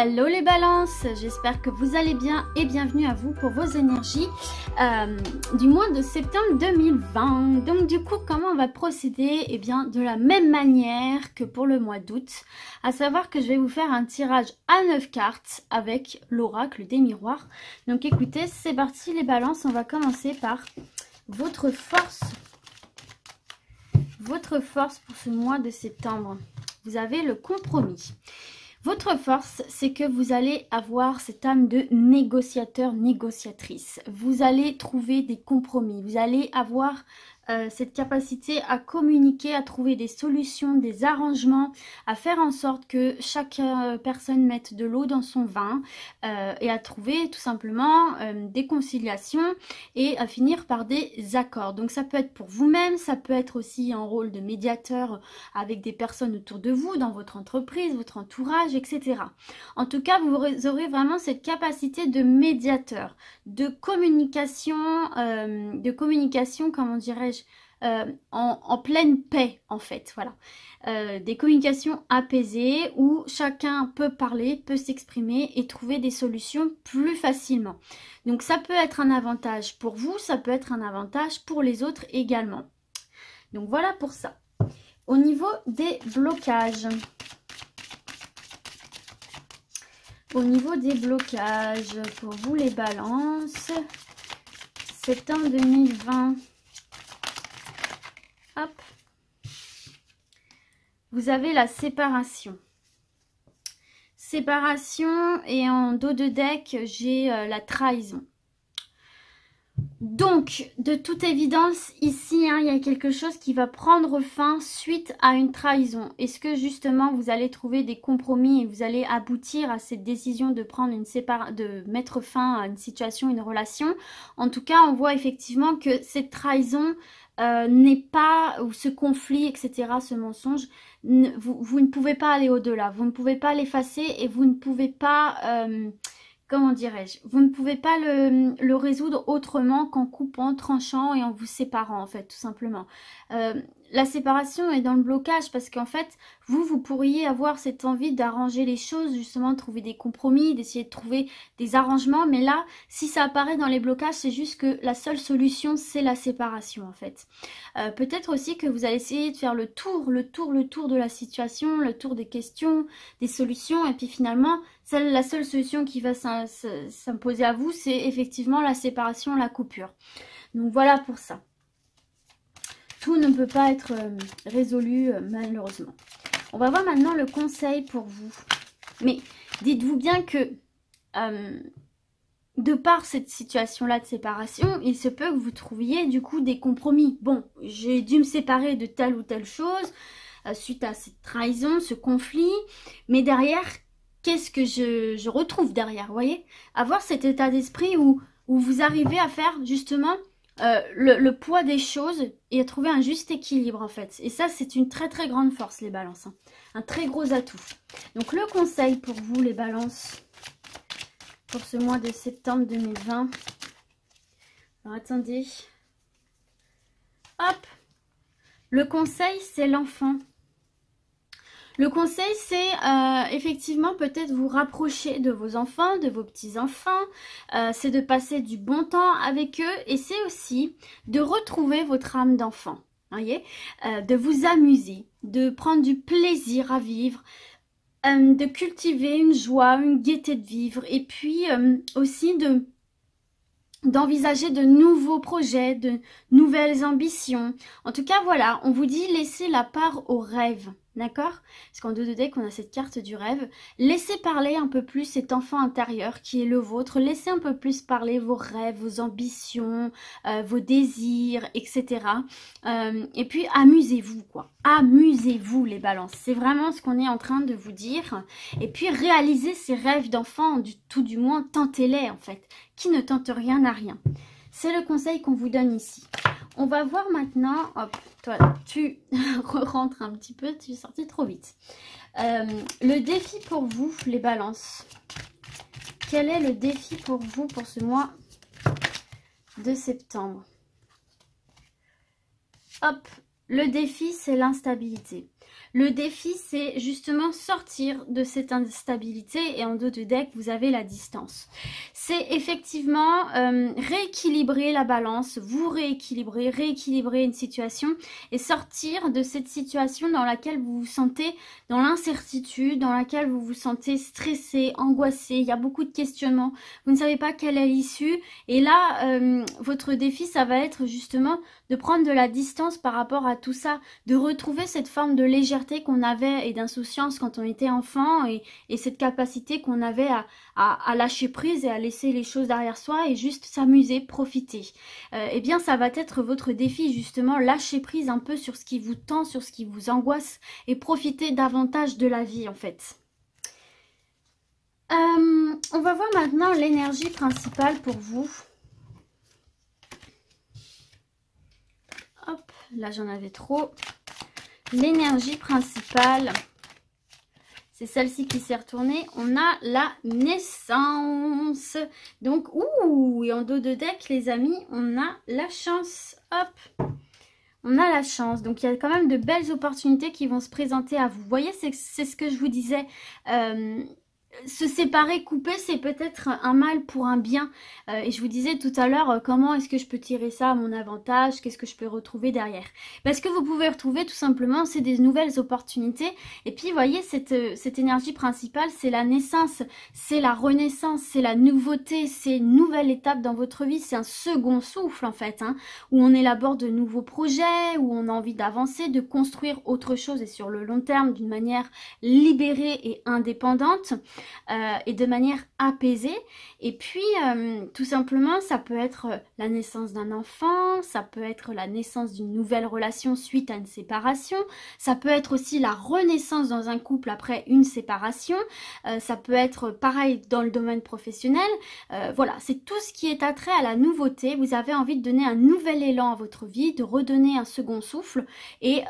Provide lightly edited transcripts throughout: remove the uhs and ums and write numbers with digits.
Hello les balances, j'espère que vous allez bien et bienvenue à vous pour vos énergies du mois de septembre 2020. Donc du coup, comment on va procéder? Eh bien de la même manière que pour le mois d'août, à savoir que je vais vous faire un tirage à 9 cartes avec l'oracle des miroirs. Donc écoutez, c'est parti les balances, on va commencer par votre force. Votre force pour ce mois de septembre. Vous avez le compromis. Votre force, c'est que vous allez avoir cette âme de négociateur, négociatrice. Vous allez trouver des compromis. Vous allez avoir cette capacité à communiquer, à trouver des solutions, des arrangements, à faire en sorte que chaque personne mette de l'eau dans son vin et à trouver tout simplement des conciliations et à finir par des accords. Donc ça peut être pour vous-même, ça peut être aussi un rôle de médiateur avec des personnes autour de vous, dans votre entreprise, votre entourage, etc. En tout cas, vous aurez vraiment cette capacité de médiateur, de communication, comment dirais-je, en pleine paix en fait, voilà. Des communications apaisées où chacun peut parler, peut s'exprimer et trouver des solutions plus facilement. Donc ça peut être un avantage pour vous, ça peut être un avantage pour les autres également. Donc voilà pour ça. Au niveau des blocages. Au niveau des blocages, pour vous les balances, septembre 2020. Hop. Vous avez la séparation. Séparation et en dos de deck, j'ai la trahison. Donc, de toute évidence, ici, il y a quelque chose qui va prendre fin suite à une trahison. Est-ce que justement, vous allez trouver des compromis et vous allez aboutir à cette décision de prendre de mettre fin à une situation, une relation? En tout cas, on voit effectivement que cette trahison n'est pas, ou ce conflit, etc., ce mensonge, vous ne pouvez pas aller au-delà. Vous ne pouvez pas l'effacer et vous ne pouvez pas... comment dirais-je, vous ne pouvez pas le résoudre autrement qu'en coupant, tranchant et en vous séparant en fait, tout simplement. La séparation est dans le blocage parce qu'en fait, vous pourriez avoir cette envie d'arranger les choses, justement, de trouver des compromis, d'essayer de trouver des arrangements. Mais là, si ça apparaît dans les blocages, c'est juste que la seule solution, c'est la séparation en fait. Peut-être aussi que vous allez essayer de faire le tour de la situation, le tour des questions, des solutions. Et puis finalement, la seule solution qui va s'imposer à vous, c'est effectivement la séparation, la coupure. Donc voilà pour ça. Tout ne peut pas être résolu malheureusement. On va voir maintenant le conseil pour vous. Mais dites-vous bien que de par cette situation-là de séparation, il se peut que vous trouviez du coup des compromis. Bon, j'ai dû me séparer de telle ou telle chose suite à cette trahison, ce conflit. Mais derrière, qu'est-ce que je retrouve derrière, vous voyez? Avoir cet état d'esprit où vous arrivez à faire justement... le poids des choses et à trouver un juste équilibre en fait. Et ça, c'est une très très grande force les balances. Hein. Un très gros atout. Donc le conseil pour vous les balances pour ce mois de septembre 2020. Alors attendez. Hop. Le conseil, c'est l'enfant. Le conseil, c'est effectivement peut-être vous rapprocher de vos enfants, de vos petits-enfants. C'est de passer du bon temps avec eux. Et c'est aussi de retrouver votre âme d'enfant. Voyez, de vous amuser, de prendre du plaisir à vivre, de cultiver une joie, une gaieté de vivre. Et puis aussi d'envisager de nouveaux projets, de nouvelles ambitions. En tout cas, voilà, on vous dit laissez la part au rêve. D'accord? Parce qu'en dos de deck, on a cette carte du rêve. Laissez parler un peu plus cet enfant intérieur qui est le vôtre. Laissez un peu plus parler vos rêves, vos ambitions, vos désirs, etc. Et puis, amusez-vous, quoi. Amusez-vous, les balances. C'est vraiment ce qu'on est en train de vous dire. Et puis, réalisez ces rêves d'enfant, tout du moins, tentez-les, en fait. Qui ne tente rien n'a rien. C'est le conseil qu'on vous donne ici. On va voir maintenant, hop, toi tu rentres un petit peu, tu es sorti trop vite. Le défi pour vous, les balances. Quel est le défi pour vous pour ce mois de septembre? Hop, le défi c'est l'instabilité. Le défi, c'est justement sortir de cette instabilité et en dos de deck, vous avez la distance. C'est effectivement rééquilibrer la balance, vous rééquilibrer une situation et sortir de cette situation dans laquelle vous vous sentez dans l'incertitude, dans laquelle vous vous sentez stressé, angoissé, il y a beaucoup de questionnements, vous ne savez pas quelle est l'issue et là, votre défi, ça va être justement de prendre de la distance par rapport à tout ça, de retrouver cette forme de légèreté qu'on avait et d'insouciance quand on était enfant et cette capacité qu'on avait à lâcher prise et à laisser les choses derrière soi et juste s'amuser, profiter. Eh bien, ça va être votre défi justement, lâcher prise un peu sur ce qui vous tend, sur ce qui vous angoisse et profiter davantage de la vie en fait. On va voir maintenant l'énergie principale pour vous. Hop, là j'en avais trop. L'énergie principale, c'est celle-ci qui s'est retournée. On a la naissance. Donc, ouh, et en dos de deck, les amis, on a la chance. Hop, on a la chance. Donc, il y a quand même de belles opportunités qui vont se présenter à vous. Vous voyez, c'est ce que je vous disais. Se séparer, couper, c'est peut-être un mal pour un bien. Et je vous disais tout à l'heure, comment est-ce que je peux tirer ça à mon avantage? Qu'est-ce que je peux retrouver derrière? Parce que vous pouvez retrouver tout simplement, c'est des nouvelles opportunités. Et puis, vous voyez, cette énergie principale, c'est la naissance, c'est la renaissance, c'est la nouveauté, c'est une nouvelle étape dans votre vie. C'est un second souffle, en fait, hein, où on élabore de nouveaux projets, où on a envie d'avancer, de construire autre chose et sur le long terme, d'une manière libérée et indépendante. Et de manière apaisée. Et puis, tout simplement, ça peut être la naissance d'un enfant, ça peut être la naissance d'une nouvelle relation suite à une séparation, ça peut être aussi la renaissance dans un couple après une séparation, ça peut être pareil dans le domaine professionnel. Voilà, c'est tout ce qui est attrait à la nouveauté. Vous avez envie de donner un nouvel élan à votre vie, de redonner un second souffle. Et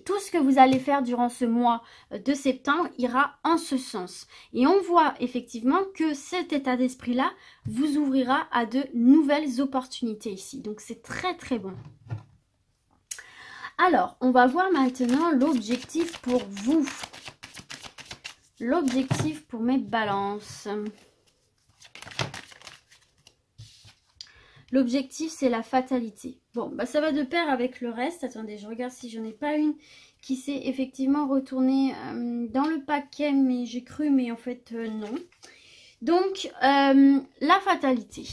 tout ce que vous allez faire durant ce mois de septembre ira en ce sens. Et on voit effectivement que cet état d'esprit-là vous ouvrira à de nouvelles opportunités ici. Donc c'est très très bon. Alors, on va voir maintenant l'objectif pour vous. L'objectif pour mes balances. L'objectif, c'est la fatalité. Bon, bah ça va de pair avec le reste. Attendez, je regarde si j'en ai pas une qui s'est effectivement retournée dans le paquet, mais j'ai cru, mais en fait non. Donc, la fatalité.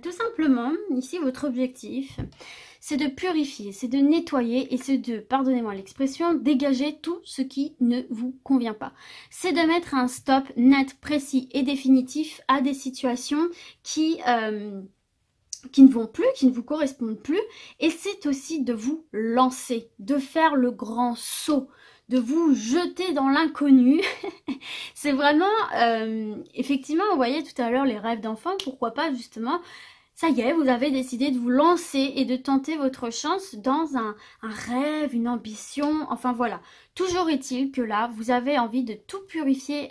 Tout simplement, ici, votre objectif, c'est de purifier, c'est de nettoyer et c'est de, pardonnez-moi l'expression, dégager tout ce qui ne vous convient pas. C'est de mettre un stop net, précis et définitif à des situations qui ne vont plus, qui ne vous correspondent plus. Et c'est aussi de vous lancer, de faire le grand saut, de vous jeter dans l'inconnu. C'est vraiment, effectivement, vous voyez tout à l'heure les rêves d'enfant, pourquoi pas justement, ça y est, vous avez décidé de vous lancer et de tenter votre chance dans un rêve, une ambition, enfin voilà. Toujours est-il que là, vous avez envie de tout purifier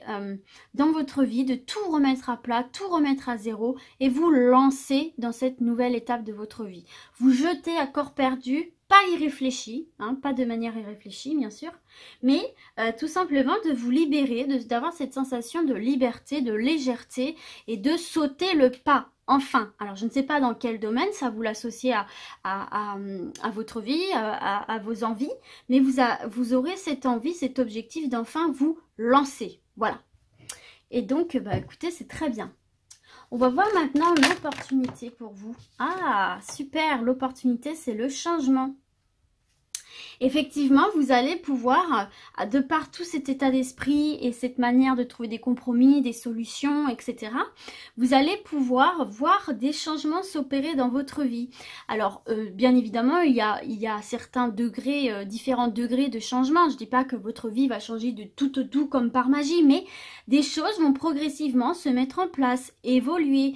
dans votre vie, de tout remettre à plat, tout remettre à zéro et vous lancer dans cette nouvelle étape de votre vie. Vous jetez à corps perdu, pas irréfléchi, hein, pas de manière irréfléchie bien sûr, mais tout simplement de vous libérer, d'avoir cette sensation de liberté, de légèreté et de sauter le pas. Enfin, alors je ne sais pas dans quel domaine, ça vous l'associez à votre vie, à vos envies, mais vous aurez cette envie, cet objectif d'enfin vous lancer. Voilà. Et donc, bah, écoutez, c'est très bien. On va voir maintenant l'opportunité pour vous. Ah, super, l'opportunité, c'est le changement. Effectivement, vous allez pouvoir, de par tout cet état d'esprit et cette manière de trouver des compromis, des solutions, etc., vous allez pouvoir voir des changements s'opérer dans votre vie. Alors, bien évidemment, il y a certains degrés, différents degrés de changement. Je ne dis pas que votre vie va changer de tout au tout comme par magie, mais des choses vont progressivement se mettre en place, évoluer,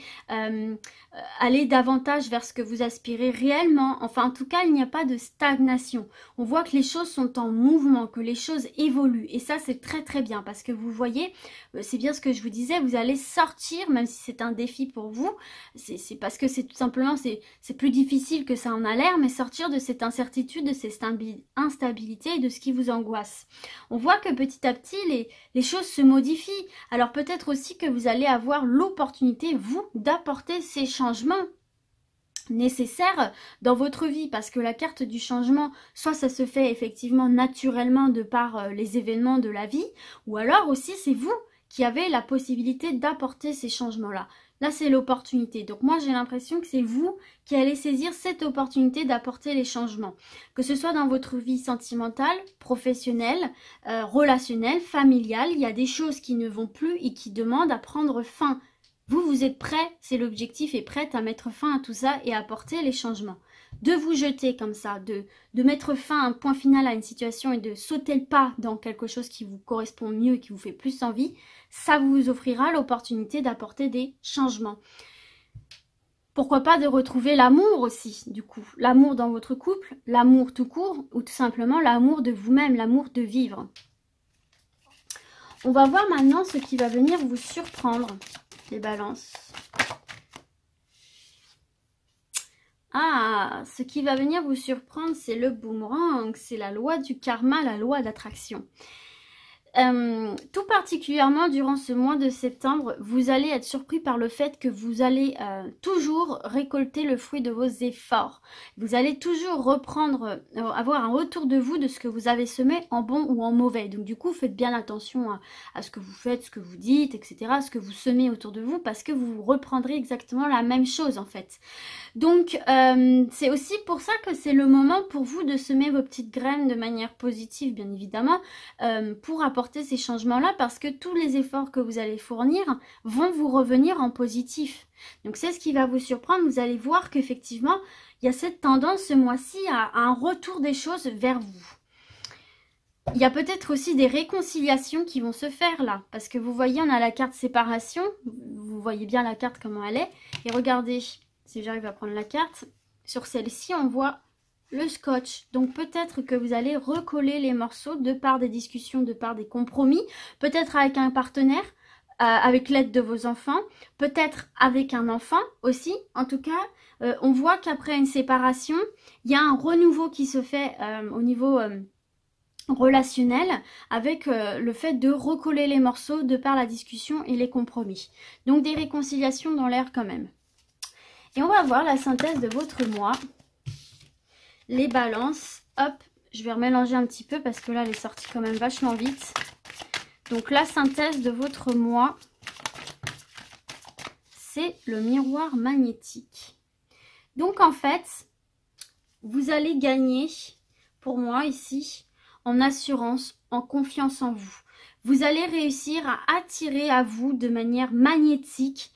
aller davantage vers ce que vous aspirez réellement. Enfin, en tout cas, il n'y a pas de stagnation. On voit que les choses sont en mouvement, que les choses évoluent. Et ça, c'est très très bien parce que vous voyez, c'est bien ce que je vous disais, vous allez sortir, même si c'est un défi pour vous, c'est parce que c'est tout simplement, c'est plus difficile que ça en a l'air, mais sortir de cette incertitude, de cette instabilité et de ce qui vous angoisse. On voit que petit à petit, les choses se modifient. Alors peut-être aussi que vous allez avoir l'opportunité, vous, d'apporter ces changements nécessaire dans votre vie, parce que la carte du changement, soit ça se fait effectivement naturellement de par les événements de la vie, ou alors aussi c'est vous qui avez la possibilité d'apporter ces changements-là. Là, c'est l'opportunité. Donc moi, j'ai l'impression que c'est vous qui allez saisir cette opportunité d'apporter les changements. Que ce soit dans votre vie sentimentale, professionnelle, relationnelle, familiale, il y a des choses qui ne vont plus et qui demandent à prendre fin. Vous êtes prêt, c'est l'objectif, est prête à mettre fin à tout ça et à apporter les changements. De vous jeter comme ça, de mettre fin, un point final à une situation et de sauter le pas dans quelque chose qui vous correspond mieux et qui vous fait plus envie, ça vous offrira l'opportunité d'apporter des changements. Pourquoi pas de retrouver l'amour aussi, du coup. L'amour dans votre couple, l'amour tout court ou tout simplement l'amour de vous-même, l'amour de vivre. On va voir maintenant ce qui va venir vous surprendre. Les balances. Ah, ce qui va venir vous surprendre, c'est le boomerang, c'est la loi du karma, la loi d'attraction. Tout particulièrement durant ce mois de septembre, vous allez être surpris par le fait que vous allez toujours récolter le fruit de vos efforts. Vous allez toujours reprendre, avoir un retour de vous de ce que vous avez semé en bon ou en mauvais. Donc du coup, faites bien attention à ce que vous faites, ce que vous dites, etc. Ce que vous semez autour de vous, parce que vous reprendrez exactement la même chose en fait. Donc c'est aussi pour ça que c'est le moment pour vous de semer vos petites graines de manière positive, bien évidemment, pour apporter ces changements-là, parce que tous les efforts que vous allez fournir vont vous revenir en positif. Donc c'est ce qui va vous surprendre. Vous allez voir qu'effectivement, il y a cette tendance ce mois-ci à un retour des choses vers vous. Il y a peut-être aussi des réconciliations qui vont se faire là, parce que vous voyez, on a la carte séparation. Vous voyez bien la carte comment elle est. Et regardez, si j'arrive à prendre la carte, sur celle-ci, on voit le scotch. Donc peut-être que vous allez recoller les morceaux de par des discussions, de par des compromis, peut-être avec un partenaire, avec l'aide de vos enfants, peut-être avec un enfant aussi. En tout cas, on voit qu'après une séparation, il y a un renouveau qui se fait au niveau relationnel, avec le fait de recoller les morceaux de par la discussion et les compromis. Donc des réconciliations dans l'air quand même. Et on va voir la synthèse de votre mois. Les balances, hop, je vais remélanger un petit peu parce que là, elle est sortie quand même vachement vite. Donc, la synthèse de votre mois, c'est le miroir magnétique. Donc, en fait, vous allez gagner, pour moi ici, en assurance, en confiance en vous. Vous allez réussir à attirer à vous de manière magnétique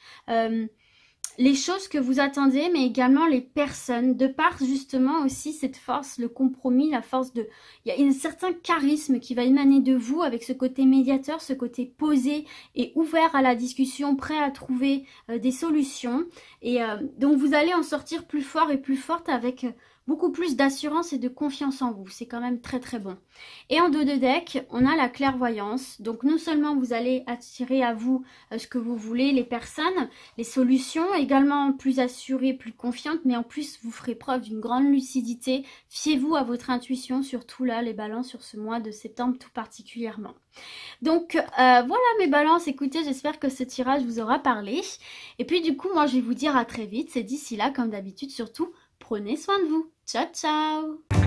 les choses que vous attendez, mais également les personnes, de par justement aussi cette force, le compromis, la force de... Il y a un certain charisme qui va émaner de vous avec ce côté médiateur, ce côté posé et ouvert à la discussion, prêt à trouver des solutions. Et donc vous allez en sortir plus fort et plus forte avec beaucoup plus d'assurance et de confiance en vous. C'est quand même très très bon. Et en dos de deck, on a la clairvoyance. Donc non seulement vous allez attirer à vous ce que vous voulez, les personnes, les solutions, également plus assurées, plus confiantes, mais en plus vous ferez preuve d'une grande lucidité. Fiez-vous à votre intuition, surtout là les balances sur ce mois de septembre tout particulièrement. Donc voilà mes balances, écoutez, j'espère que ce tirage vous aura parlé. Et puis du coup, moi je vais vous dire à très vite. C'est d'ici là, comme d'habitude, surtout, prenez soin de vous. Ciao, ciao!